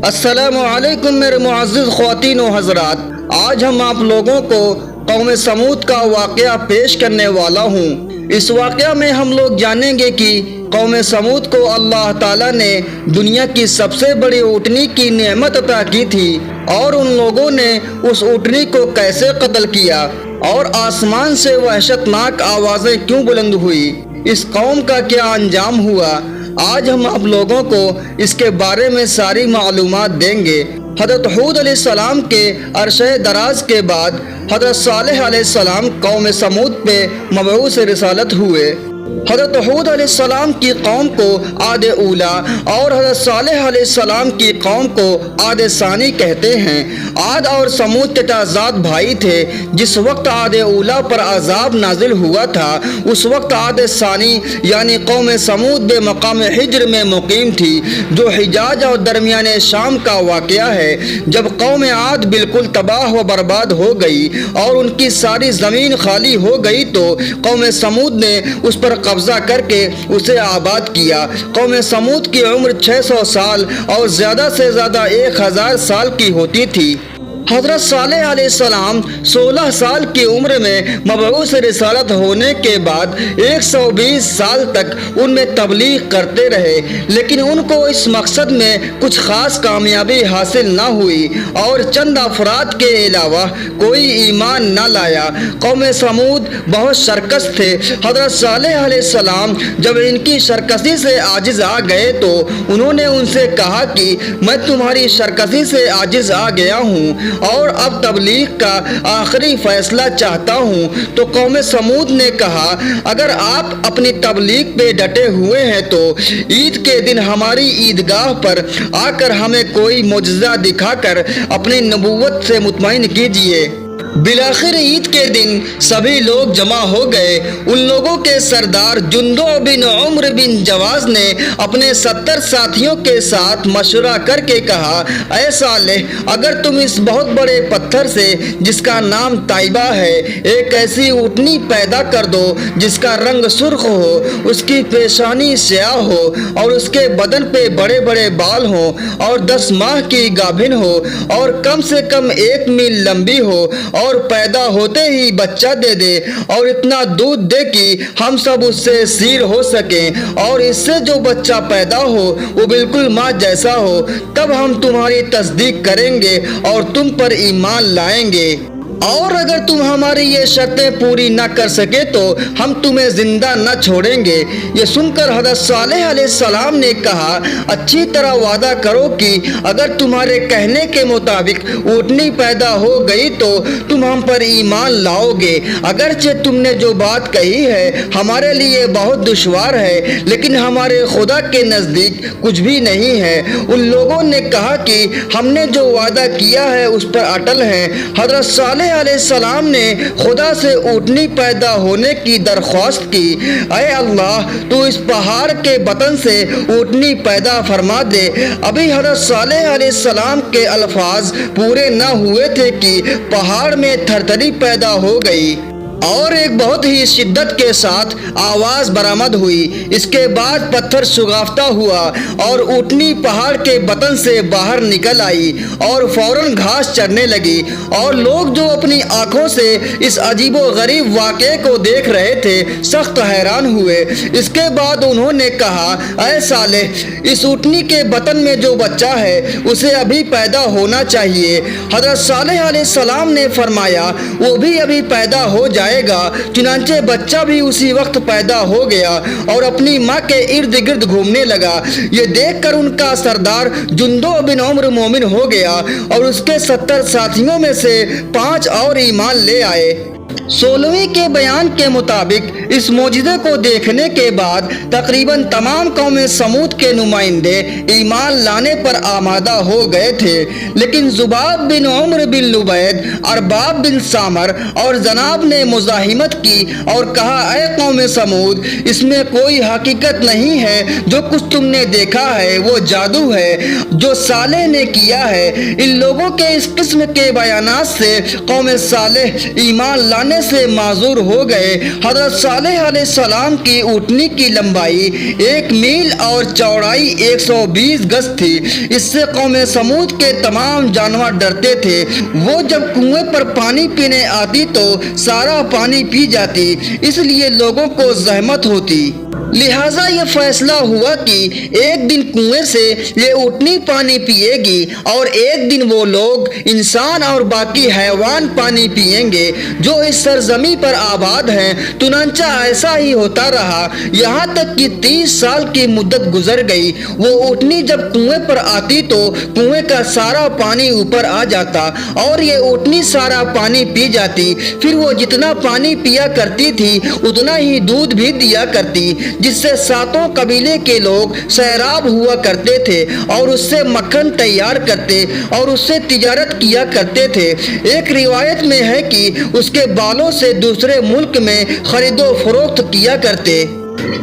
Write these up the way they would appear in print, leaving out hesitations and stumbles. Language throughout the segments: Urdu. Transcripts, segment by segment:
السلام علیکم میرے معزز خواتین و حضرات، آج ہم آپ لوگوں کو قوم سمود کا واقعہ پیش کرنے والا ہوں۔ اس واقعہ میں ہم لوگ جانیں گے کہ قوم سمود کو اللہ تعالیٰ نے دنیا کی سب سے بڑی اونٹنی کی نعمت عطا کی تھی، اور ان لوگوں نے اس اونٹنی کو کیسے قتل کیا اور آسمان سے وحشتناک آوازیں کیوں بلند ہوئی، اس قوم کا کیا انجام ہوا۔ آج ہم آپ لوگوں کو اس کے بارے میں ساری معلومات دیں گے۔ حضرت ہود علیہ السلام کے عرصہ دراز کے بعد حضرت صالح علیہ السلام قوم سمود پہ مبعوث رسالت ہوئے۔ حضرت ہود علیہ السلام کی قوم کو عاد اولا اور حضرت صالح علیہ السلام کی قوم کو عاد ثانی کہتے ہیں۔ عاد اور سمود چچازاد بھائی تھے۔ جس وقت عاد اولا پر عذاب نازل ہوا تھا، اس وقت عاد ثانی یعنی قوم سمود بے مقام حجر میں مقیم تھی، جو حجاز اور درمیان شام کا واقعہ ہے۔ جب قوم عاد بالکل تباہ و برباد ہو گئی اور ان کی ساری زمین خالی ہو گئی تو قوم سمود نے اس پر قبضہ کر کے اسے آباد کیا۔ قوم سمود کی عمر 600 سال اور زیادہ سے زیادہ 1000 سال کی ہوتی تھی۔ حضرت صالح علیہ السلام 16 سال کی عمر میں مبعوث رسالت ہونے کے بعد 120 سال تک ان میں تبلیغ کرتے رہے، لیکن ان کو اس مقصد میں کچھ خاص کامیابی حاصل نہ ہوئی اور چند افراد کے علاوہ کوئی ایمان نہ لایا۔ قوم سمود بہت سرکش تھے۔ حضرت صالح علیہ السلام جب ان کی سرکشی سے عاجز آ گئے تو انہوں نے ان سے کہا کہ میں تمہاری سرکشی سے عاجز آ گیا ہوں اور اب تبلیغ کا آخری فیصلہ چاہتا ہوں۔ تو قوم سمود نے کہا، اگر آپ اپنی تبلیغ پہ ڈٹے ہوئے ہیں تو عید کے دن ہماری عیدگاہ پر آ کر ہمیں کوئی معجزہ دکھا کر اپنی نبوت سے مطمئن کیجیے۔ بالآخر عید کے دن سبھی لوگ جمع ہو گئے۔ ان لوگوں کے سردار جندو بن عمر بن جواز نے اپنے 70 ساتھیوں کے ساتھ مشورہ کر کے کہا، اے صالح، اگر تم اس بہت بڑے پتھر سے جس کا نام طیبہ ہے ایک ایسی اونٹنی پیدا کر دو جس کا رنگ سرخ ہو، اس کی پیشانی سیاہ ہو اور اس کے بدن پہ بڑے بڑے بال ہوں اور 10 ماہ کی گابھن ہو اور کم سے کم 1 میل لمبی ہو اور پیدا ہوتے ہی بچہ دے دے اور اتنا دودھ دے کہ ہم سب اس سے سیر ہو سکیں، اور اس سے جو بچہ پیدا ہو وہ بالکل ماں جیسا ہو، تب ہم تمہاری تصدیق کریں گے اور تم پر ایمان لائیں گے، اور اگر تم ہماری یہ شرطیں پوری نہ کر سکے تو ہم تمہیں زندہ نہ چھوڑیں گے۔ یہ سن کر حضرت صالح علیہ السلام نے کہا، اچھی طرح وعدہ کرو کہ اگر تمہارے کہنے کے مطابق اونٹنی پیدا ہو گئی تو تم ہم پر ایمان لاؤ گے۔ اگرچہ تم نے جو بات کہی ہے ہمارے لیے بہت دشوار ہے، لیکن ہمارے خدا کے نزدیک کچھ بھی نہیں ہے۔ ان لوگوں نے کہا کہ ہم نے جو وعدہ کیا ہے اس پر اٹل ہیں۔ حضرت صالح علیہ السلام نے خدا سے اونٹنی پیدا ہونے کی درخواست کی، اے اللہ، تو اس پہاڑ کے بطن سے اونٹنی پیدا فرما دے۔ ابھی حضرت صالح علیہ السلام کے الفاظ پورے نہ ہوئے تھے کہ پہاڑ میں تھرتھری پیدا ہو گئی اور ایک بہت ہی شدت کے ساتھ آواز برآمد ہوئی۔ اس کے بعد پتھر شگافتہ ہوا اور اونٹنی پہاڑ کے بطن سے باہر نکل آئی اور فوراً گھاس چرنے لگی، اور لوگ جو اپنی آنکھوں سے اس عجیب و غریب واقعے کو دیکھ رہے تھے سخت حیران ہوئے۔ اس کے بعد انہوں نے کہا، اے صالح، اس اونٹنی کے بطن میں جو بچہ ہے اسے ابھی پیدا ہونا چاہیے۔ حضرت صالح علیہ السلام نے فرمایا، وہ بھی ابھی پیدا ہو جائے گا۔ چنانچہ بچہ بھی اسی وقت پیدا ہو گیا اور اپنی ماں کے ارد گرد گھومنے لگا۔ یہ دیکھ کر ان کا سردار جندو بن عمر مومن ہو گیا اور اس کے 70 ساتھیوں میں سے 5 اور ایمان لے آئے۔ 16ویں کے بیان کے مطابق اس معجزے کو دیکھنے کے بعد تقریباً تمام قوم سمود کے نمائندے ایمان لانے پر آمادہ ہو گئے تھے، لیکن ذباب بن عمر بن لبید، ارباب بن سامر اور جناب نے مزاحمت کی اور کہا، اے قوم سمود، اس میں کوئی حقیقت نہیں ہے۔ جو کچھ تم نے دیکھا ہے وہ جادو ہے جو صالح نے کیا ہے۔ ان لوگوں کے اس قسم کے بیانات سے قوم صالح ایمان لانے جانے سے معذور ہو گئے۔ حضرت صالح علیہ السلام کی اونٹنی کی لمبائی 1 میل اور چوڑائی 120 گز تھی۔ اس سے قوم سمود کے تمام جانور ڈرتے تھے۔ وہ جب کنویں پر پانی پینے آتی تو سارا پانی پی جاتی، اس لیے لوگوں کو زحمت ہوتی۔ لہٰذا یہ فیصلہ ہوا کہ ایک دن کنویں سے یہ اونٹنی پانی پیے گی اور ایک دن وہ لوگ، انسان اور باقی حیوان پانی پیئیں گے جو اس سرزمین پر آباد ہیں۔ چنانچہ ایسا ہی ہوتا رہا، یہاں تک کہ 30 سال کی مدت گزر گئی۔ وہ اونٹنی جب کنویں پر آتی تو کنویں کا سارا پانی اوپر آ جاتا اور یہ اونٹنی سارا پانی پی جاتی۔ پھر وہ جتنا پانی پیا کرتی تھی اتنا ہی دودھ بھی دیا کرتی، جس سے 7 قبیلے کے لوگ سیراب ہوا کرتے تھے اور اس سے مکھن تیار کرتے اور اس سے تجارت کیا کرتے تھے۔ ایک روایت میں ہے کہ اس کے بالوں سے دوسرے ملک میں خرید و فروخت کیا کرتے،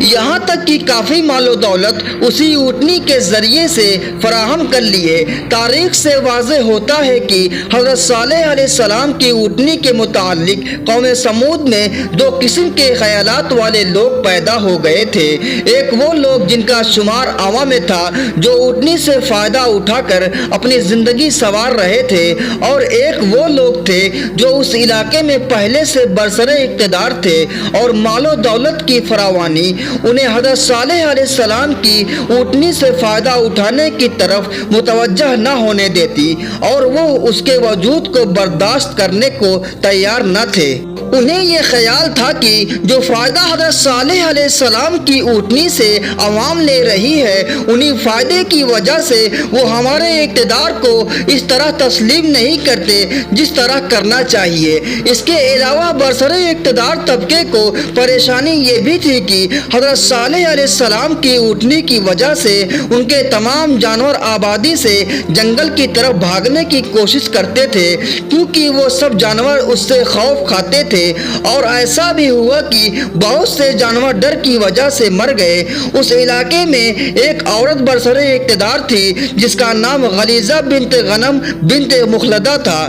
یہاں تک کہ کافی مال و دولت اسی اونٹنی کے ذریعے سے فراہم کر لیے۔ تاریخ سے واضح ہوتا ہے کہ حضرت صالح علیہ السلام کی اونٹنی کے متعلق قوم سمود میں 2 قسم کے خیالات والے لوگ پیدا ہو گئے تھے۔ ایک وہ لوگ جن کا شمار عوام میں تھا جو اونٹنی سے فائدہ اٹھا کر اپنی زندگی سنوار رہے تھے، اور ایک وہ لوگ تھے جو اس علاقے میں پہلے سے برسر اقتدار تھے اور مال و دولت کی فراوانی انہیں حضرت صالح علیہ السلام کی اونٹنی سے فائدہ اٹھانے کی طرف متوجہ نہ ہونے دیتی، اور وہ اس کے وجود کو برداشت کرنے کو تیار نہ تھے۔ انہیں یہ خیال تھا کہ جو فائدہ حضرت صالح علیہ السلام کی اونٹنی سے عوام لے رہی ہے، انہی فائدے کی وجہ سے وہ ہمارے اقتدار کو اس طرح تسلیم نہیں کرتے جس طرح کرنا چاہیے۔ اس کے علاوہ برسر اقتدار طبقے کو پریشانی یہ بھی تھی کہ حضرت صالح علیہ السلام کی اونٹنی کی وجہ سے ان کے تمام جانور آبادی سے جنگل کی طرف بھاگنے کی کوشش کرتے تھے، کیونکہ وہ سب جانور اس سے خوف کھاتے تھے، اور ایسا بھی ہوا کہ بہت سے جانور ڈر کی وجہ سے مر گئے۔ اس علاقے میں ایک عورت برسر اقتدار تھی جس کا نام غلیظہ بنت غنم بنت مخلدہ تھا،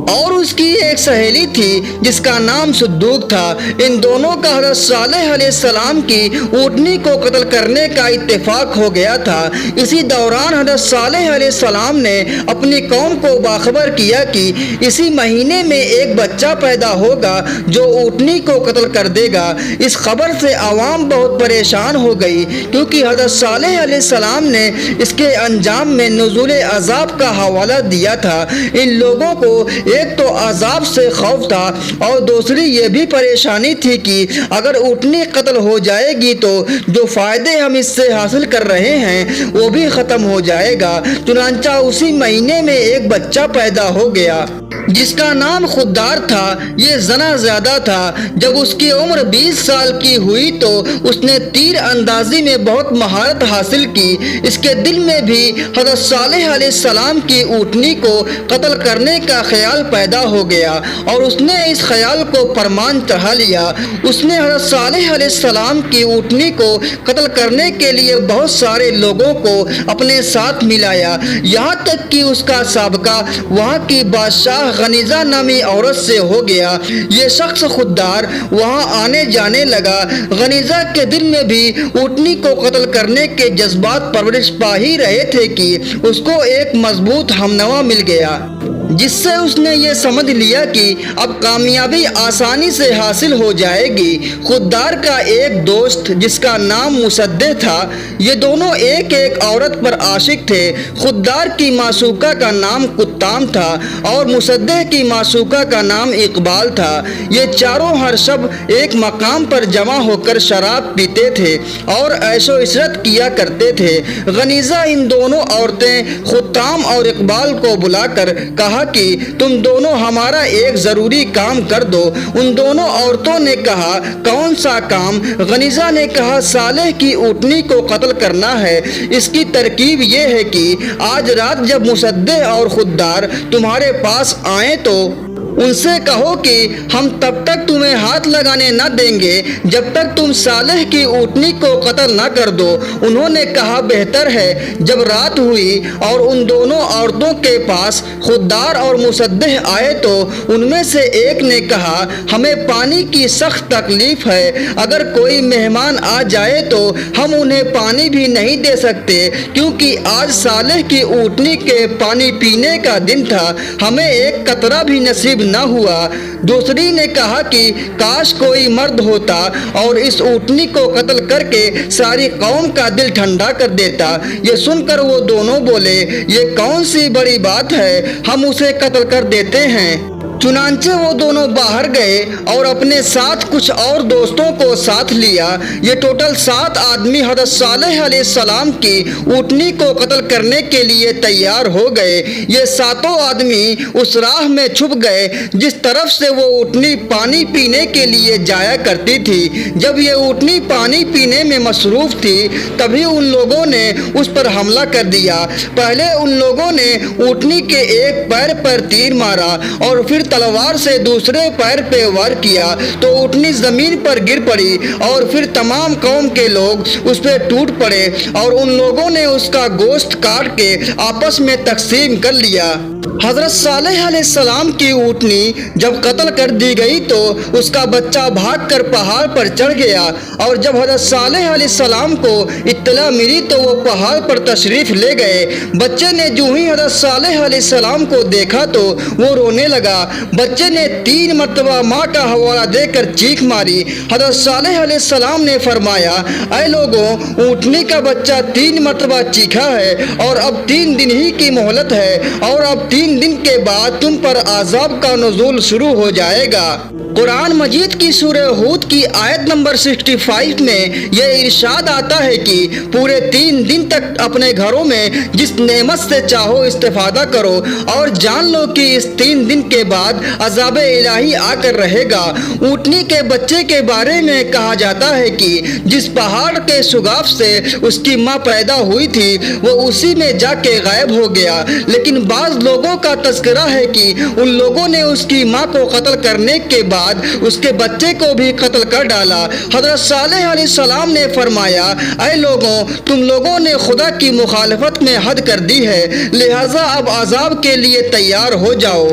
اور اس کی ایک سہیلی تھی جس کا نام صدوق تھا۔ ان دونوں کا حضرت صالح علیہ السلام کی اونٹنی کو قتل کرنے کا اتفاق ہو گیا تھا۔ اسی دوران حضرت صالح علیہ السلام نے اپنی قوم کو باخبر کیا کہ اسی مہینے میں ایک بچہ پیدا ہوگا جو اونٹنی کو قتل کر دے گا۔ اس خبر سے عوام بہت پریشان ہو گئی، کیونکہ حضرت صالح علیہ السلام نے اس کے انجام میں نزول عذاب کا حوالہ دیا تھا۔ ان لوگوں کو ایک تو عذاب سے خوف تھا اور دوسری یہ بھی پریشانی تھی کہ اگر اونٹنی قتل ہو جائے گی تو جو فائدے ہم اس سے حاصل کر رہے ہیں وہ بھی ختم ہو جائے گا۔ چنانچہ اسی مہینے میں ایک بچہ پیدا ہو گیا جس کا نام خدار تھا۔ یہ زنا زیادہ تھا۔ جب اس کی عمر 20 سال کی ہوئی تو اس نے تیر اندازی میں بہت مہارت حاصل کی۔ اس کے دل میں بھی حضرت صالح علیہ السلام کی اونٹنی کو قتل کرنے کا خیال پیدا ہو گیا، اور اس نے اس خیال کو پرمان چڑھا لیا۔ اس نے حضرت صالح علیہ السلام کی اونٹنی کو قتل کرنے کے لیے بہت سارے لوگوں کو اپنے ساتھ ملایا، یہاں تک کہ اس کا سابقہ وہاں کی بادشاہ غنیزہ نامی عورت سے ہو گیا۔ یہ شخص خوددار وہاں آنے جانے لگا۔ غنیزہ کے دل میں بھی اونٹنی کو قتل کرنے کے جذبات پرورش پا ہی رہے تھے کہ اس کو ایک مضبوط ہمنوا مل گیا، جس سے اس نے یہ سمجھ لیا کہ اب کامیابی آسانی سے حاصل ہو جائے گی۔ خوددار کا ایک دوست جس کا نام مصدح تھا، یہ دونوں ایک ایک عورت پر عاشق تھے۔ خوددار کی معشوقہ کا نام کتام تھا اور مصدح کی معشوقہ کا نام اقبال تھا۔ یہ چاروں ہر شب ایک مقام پر جمع ہو کر شراب پیتے تھے اور عیش و عشرت کیا کرتے تھے۔ غنیزہ ان دونوں عورتیں کتام اور اقبال کو بلا کر کہا کہ تم دونوں ہمارا ایک ضروری کام کر دو۔ ان دونوں عورتوں نے کہا کون سا کام؟ غنیزہ نے کہا صالح کی اونٹنی کو قتل کرنا ہے۔ اس کی ترکیب یہ ہے کہ آج رات جب مصدح اور خوددار تمہارے پاس آئیں تو ان سے کہو کہ ہم تب تک تمہیں ہاتھ لگانے نہ دیں گے جب تک تم صالح کی اونٹنی کو قتل نہ کر دو۔ انہوں نے کہا بہتر ہے۔ جب رات ہوئی اور ان دونوں عورتوں کے پاس خوددار اور مصدق آئے تو ان میں سے ایک نے کہا ہمیں پانی کی سخت تکلیف ہے، اگر کوئی مہمان آ جائے تو ہم انہیں پانی بھی نہیں دے سکتے کیونکہ آج صالح کی اونٹنی کے پانی پینے کا دن تھا، ہمیں ایک قطرہ بھی نصیب نہ ہوا۔ دوسری نے کہا کہ کاش کوئی مرد ہوتا اور اس اونٹنی کو قتل کر کے ساری قوم کا دل ٹھنڈا کر دیتا۔ یہ سن کر وہ دونوں بولے یہ کون سی بڑی بات ہے، ہم اسے قتل کر دیتے ہیں۔ چنانچہ وہ دونوں باہر گئے اور اپنے ساتھ کچھ اور دوستوں کو ساتھ لیا۔ یہ ٹوٹل 7 آدمی حضرت صالح علیہ السلام کی اونٹنی کو قتل کرنے کے لیے تیار ہو گئے۔ یہ 7 آدمی اس راہ میں چھپ گئے جس طرف سے وہ اونٹنی پانی پینے کے لیے جایا کرتی تھی۔ جب یہ اونٹنی پانی پینے میں مصروف تھی تبھی ان لوگوں نے اس پر حملہ کر دیا۔ پہلے ان لوگوں نے اونٹنی کے ایک پیر پر تیر مارا اور پھر تلوار سے دوسرے پیر پہ وار کیا تو اونٹنی زمین پر گر پڑی اور پھر تمام قوم کے لوگ اس پہ ٹوٹ پڑے اور ان لوگوں نے اس کا گوشت کاٹ کے آپس میں تقسیم کر لیا۔ حضرت صالح علیہ السلام کی اونٹنی جب قتل کر دی گئی تو اس کا بچہ بھاگ کر پہاڑ پر چڑھ گیا اور جب حضرت صالح علیہ السلام کو اطلاع ملی تو وہ پہاڑ پر تشریف لے گئے۔ بچے نے جو ہی حضرت صالح علیہ السلام کو دیکھا تو وہ رونے لگا۔ بچے نے 3 مرتبہ ماں کا حوالہ دے کر چیخ ماری۔ حضرت صالح علیہ السلام نے فرمایا اے لوگوں، اونٹنی کا بچہ 3 مرتبہ چیخا ہے اور اب 3 دن ہی کی مہلت ہے اور اب 3 دن کے بعد تم پر عذاب کا نزول شروع ہو جائے گا۔ قرآن مجید کی سورہ ہود کی آیت نمبر 65 میں یہ ارشاد آتا ہے کہ پورے 3 دن تک اپنے گھروں میں جس نعمت سے چاہو استفادہ کرو اور جان لو کہ اس 3 دن کے بعد عذاب الہی آ کر رہے گا۔ اونٹنی کے بچے کے بارے میں کہا جاتا ہے کہ جس پہاڑ کے شگاف سے اس کی ماں پیدا ہوئی تھی وہ اسی میں جا کے غائب ہو گیا، لیکن بعض لوگوں کا تذکرہ ہے کہ ان لوگوں نے اس کی ماں کو قتل کرنے کے بعد اس کے بچے کو بھی قتل کر ڈالا۔ حضرت صالح علیہ السلام نے فرمایا اے لوگوں، تم لوگوں نے خدا کی مخالفت میں حد کر دی ہے، لہٰذا اب عذاب کے لیے تیار ہو جاؤ۔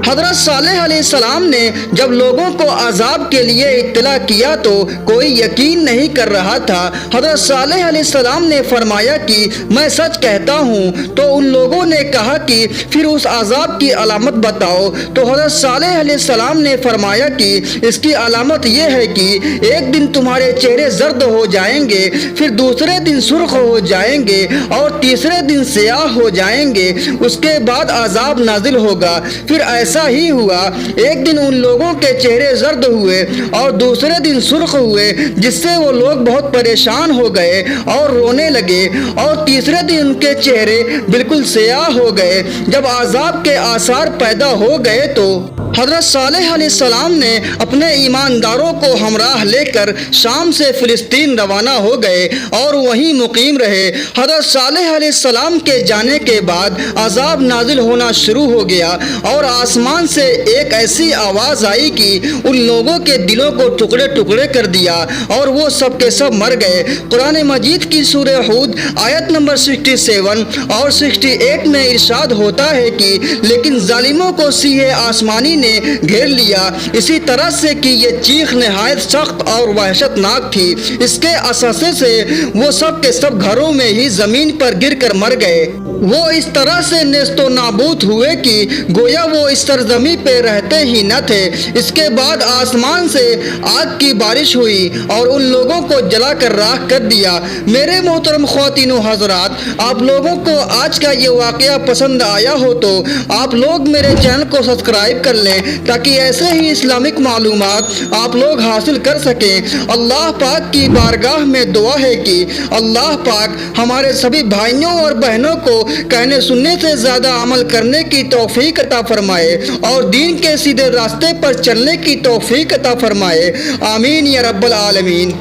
حضرت صالح علیہ السلام نے جب لوگوں کو عذاب کے لیے اطلاع کیا تو کوئی یقین نہیں کر رہا تھا۔ حضرت صالح علیہ السلام نے فرمایا کہ میں سچ کہتا ہوں، تو ان لوگوں نے کہا کہ پھر اس عذاب کی علامت بتاؤ۔ تو حضرت صالح علیہ السلام نے فرمایا کہ اس کی علامت یہ ہے کہ ایک دن تمہارے چہرے زرد ہو جائیں گے، پھر دوسرے دن سرخ ہو جائیں گے اور تیسرے دن سیاہ ہو جائیں گے، اس کے بعد عذاب نازل ہوگا۔ پھر ایسا ہی ہوا، ایک دن ان لوگوں کے چہرے زرد ہوئے اور دوسرے دن سرخ ہوئے جس سے وہ لوگ بہت پریشان ہو گئے اور رونے لگے، اور تیسرے دن ان کے چہرے بالکل سیاہ ہو گئے۔ جب عذاب کے آثار پیدا ہو گئے تو حضرت صالح علیہ السلام نے اپنے ایمانداروں کو ہمراہ لے کر شام سے فلسطین روانہ ہو گئے اور وہیں مقیم رہے۔ حضرت صالح علیہ السلام کے جانے کے بعد عذاب نازل ہونا شروع ہو گیا اور آسمان سے ایک ایسی آواز آئی کہ ان لوگوں کے دلوں کو ٹکڑے ٹکڑے کر دیا اور وہ سب کے سب مر گئے۔ قرآن مجید کی سورہ ہود آیت نمبر 67 اور 68 میں ارشاد ہوتا ہے کہ لیکن ظالموں کو سیہ آسمانی نے گھیر لیا، اسی طرح سے کہ یہ چیخ نہایت سخت اور وحشت ناک تھی۔ اس کے اثاثے سے وہ سب کے سب گھروں میں ہی زمین پر گر کر مر گئے۔ وہ اس طرح سے نیست و نابود ہوئے کہ گویا وہ اس سرزمین پہ رہتے ہی نہ تھے۔ اس کے بعد آسمان سے آگ کی بارش ہوئی اور ان لوگوں کو جلا کر راکھ کر دیا۔ میرے محترم خواتین و حضرات، آپ لوگوں کو آج کا یہ واقعہ پسند آیا ہو تو آپ لوگ میرے چینل کو سبسکرائب کر لیں تاکہ ایسے ہی اسلامک معلومات آپ لوگ حاصل کر سکیں۔ اللہ پاک کی بارگاہ میں دعا ہے کہ اللہ پاک ہمارے سبھی بھائیوں اور بہنوں کو کہنے سننے سے زیادہ عمل کرنے کی توفیق عطا فرمائے اور دین کے سیدھے راستے پر چلنے کی توفیق عطا فرمائے۔ آمین یا رب العالمین۔